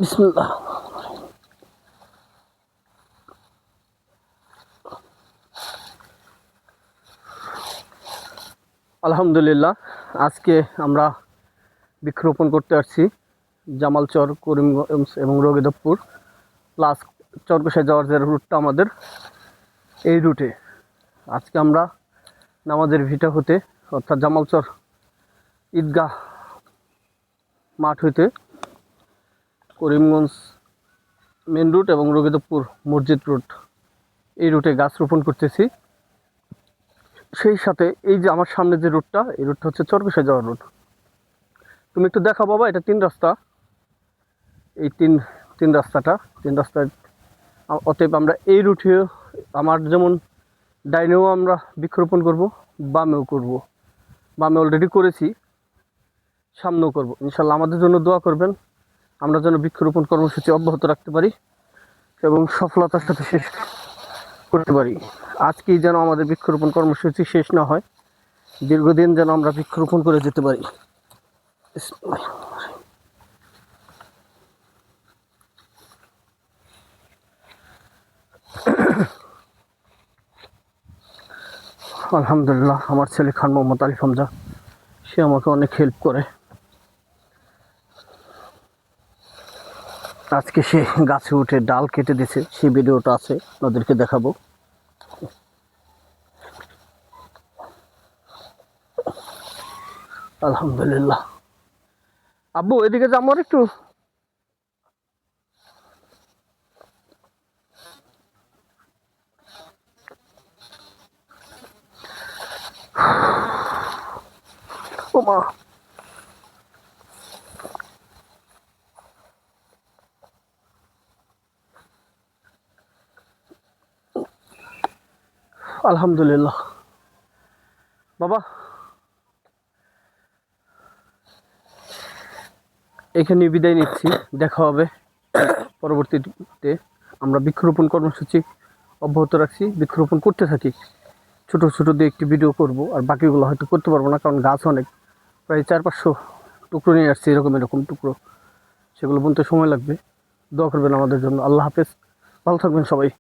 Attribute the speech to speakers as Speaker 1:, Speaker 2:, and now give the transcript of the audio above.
Speaker 1: বিসমিল্লাহ। আলহামদুলিল্লাহ, আজকে আমরা বৃক্ষরোপণ করতে আসছি জামালচর, করিমগঞ্জ এবং রোগীদপুর প্লাস চরকোশায় যাওয়ার যে রুটটা আমাদের, এই রুটে আজকে আমরা নামাজের ভিটা হতে অর্থাৎ জামালচর ঈদগাহ মাঠ হইতে করিমগঞ্জ মেন রুট এবং রোগীদপুর মসজিদ রুট, এই রুটে গাছ রোপণ করতেছি। সেই সাথে এই যে আমার সামনে যে রুটটা, এই রুটটা হচ্ছে চরকোশায় যাওয়ার রুট। তুমি একটু দেখা বাবা, এটা 3 রাস্তা, এই তিন রাস্তায় অতএব আমরা এই রুটে আমার যেমন ডাইনেও আমরা বৃক্ষরোপণ করব, বামেও করব। বামে অলরেডি করেছি, সামনেও করব। ইনশাল্লাহ আমাদের জন্য দোয়া করবেন, আমরা যেন বৃক্ষরোপণ কর্মসূচি অব্যাহত রাখতে পারি এবং সফলতার সাথে শেষ করতে পারি। আজকেই যেন আমাদের বৃক্ষরোপণ কর্মসূচি শেষ না হয়, দীর্ঘদিন যেন আমরা বৃক্ষরোপণ করে যেতে পারি। আলহামদুলিল্লাহ, আমার ছেলে খান মোহাম্মদ আলিফ হামজা, সে আমাকে অনেক হেল্প করে। আজকে সে গাছে উঠে ডাল কেটে দিছে, সেই ভিডিওটা আছে, আপনাদেরকে দেখাবো। আলহামদুলিল্লাহ। আব্বু এদিকে যা, আমার একটু ও মা। আলহামদুলিল্লাহ বাবা, এখানে বিদায় নিচ্ছি, দেখা হবে পরবর্তীতে। আমরা বৃক্ষরোপণ কর্মসূচি অব্যাহত রাখছি, বৃক্ষরোপণ করতে থাকি। ছোট ছোট দিয়ে একটি ভিডিও করব, আর বাকিগুলো হয়তো করতে পারবো না, কারণ গাছ অনেক, প্রায় 400-500 টুকরো নিয়ে আসছি, এরকম টুকরো, সেগুলো বুনতে সময় লাগবে। দোয়া করবেন আমাদের জন্য। আল্লাহ হাফেজ, ভালো থাকবেন সবাই।